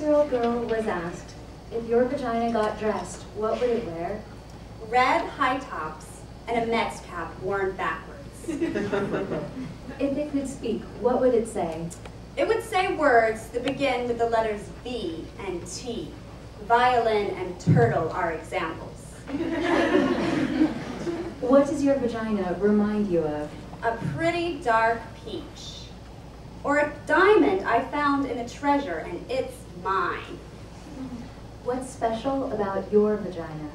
6-year-old girl was asked, if your vagina got dressed, what would it wear? Red high tops and a Mets cap worn backwards. If it could speak, what would it say? It would say words that begin with the letters V and T. Violin and turtle are examples. What does your vagina remind you of? A pretty dark peach. Or a diamond I found in a treasure and it's mine. What's special about your vagina?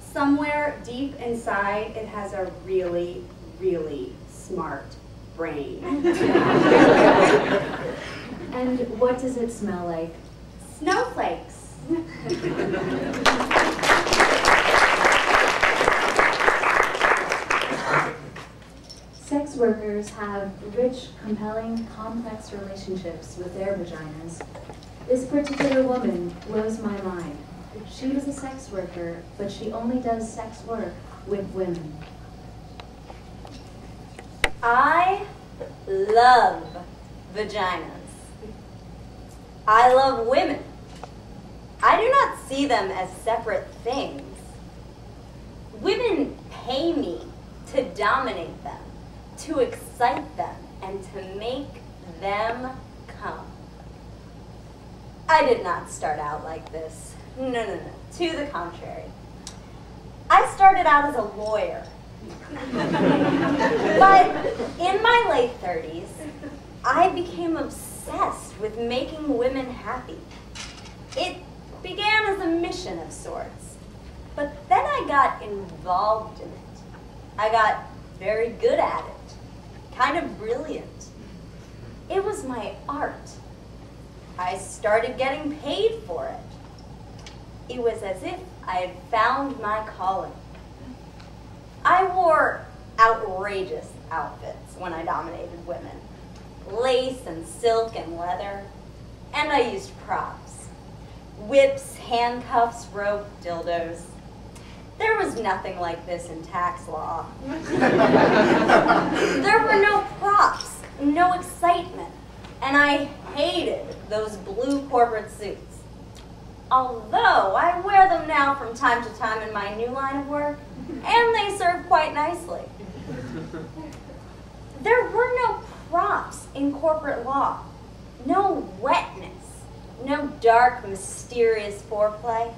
Somewhere deep inside it has a really, really smart brain. And what does it smell like? Snowflakes. Sex workers have rich, compelling, complex relationships with their vaginas. This particular woman blows my mind. She was a sex worker, but she only does sex work with women. I love vaginas. I love women. I do not see them as separate things. Women pay me to dominate them, to excite them, and to make them come. I did not start out like this. No. To the contrary. I started out as a lawyer. But in my late 30s, I became obsessed with making women happy. It began as a mission of sorts, but then I got involved in it. I got very good at it, kind of brilliant. It was my art. I started getting paid for it. It was as if I had found my calling. I wore outrageous outfits when I dominated women. Lace and silk and leather. And I used props. Whips, handcuffs, rope, dildos. There was nothing like this in tax law. There were no props, no excitement. And I hated those blue corporate suits. Although I wear them now from time to time in my new line of work, and they serve quite nicely. There were no props in corporate law. No wetness, no dark, mysterious foreplay,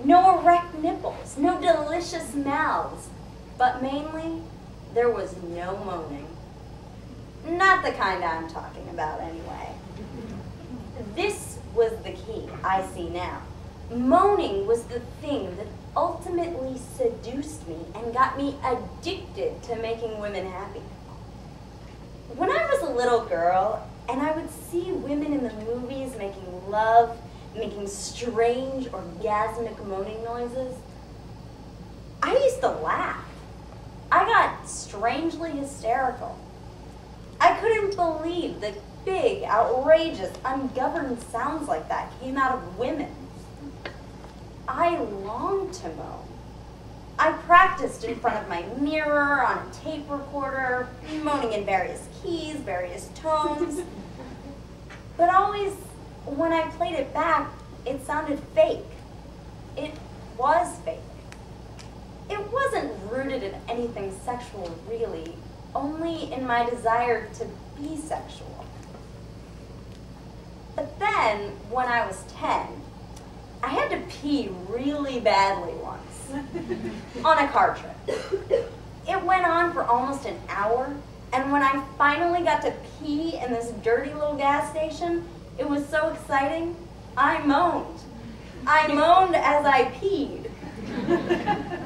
no erect nipples, no delicious mouths, but mainly, there was no moaning. Not the kind I'm talking about anyway. This was the key I see now. Moaning was the thing that ultimately seduced me and got me addicted to making women happy. When I was a little girl and I would see women in the movies making love, making strange orgasmic moaning noises, I used to laugh. I got strangely hysterical. I couldn't believe that big, outrageous, ungoverned sounds like that came out of women. I longed to moan. I practiced in front of my mirror, on a tape recorder, moaning in various keys, various tones. But always, when I played it back, it sounded fake. It was fake. It wasn't rooted in anything sexual, really, only in my desire to be sexual. But then, when I was 10, I had to pee really badly once, on a car trip. It went on for almost an hour, and when I finally got to pee in this dirty little gas station, it was so exciting, I moaned. I moaned as I peed.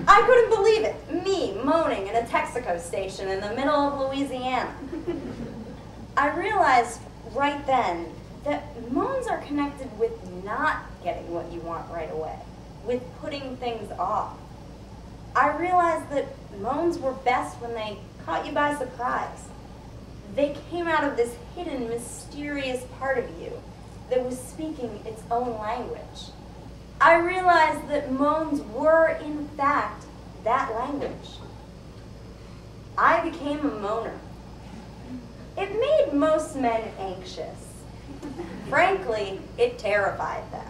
I couldn't believe it, me moaning in a Texaco station in the middle of Louisiana. I realized right then that moans are connected with not getting what you want right away, with putting things off. I realized that moans were best when they caught you by surprise. They came out of this hidden, mysterious part of you that was speaking its own language. I realized that moans were, in fact, that language. I became a moaner. It made most men anxious. Frankly, it terrified them.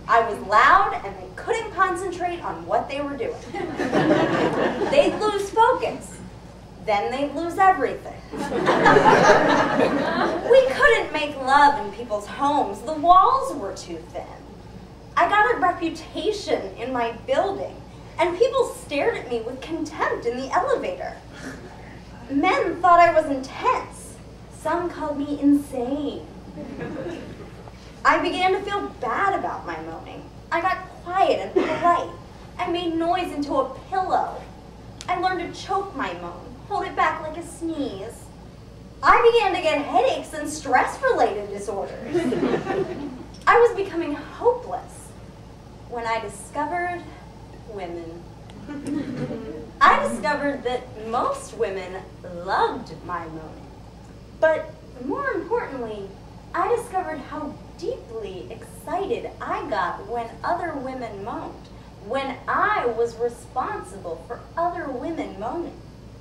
I was loud and they couldn't concentrate on what they were doing. They'd lose focus. Then they'd lose everything. We couldn't make love in people's homes. The walls were too thin. I got a reputation in my building, and people stared at me with contempt in the elevator. Men thought I was intense. Some called me insane. I began to feel bad about my moaning. I got quiet and polite. I made noise into a pillow. I learned to choke my moan, hold it back like a sneeze. I began to get headaches and stress-related disorders. I was becoming hopeless when I discovered women. I discovered that most women loved my moaning. But more importantly, I discovered how deeply excited I got when other women moaned, when I was responsible for other women moaning.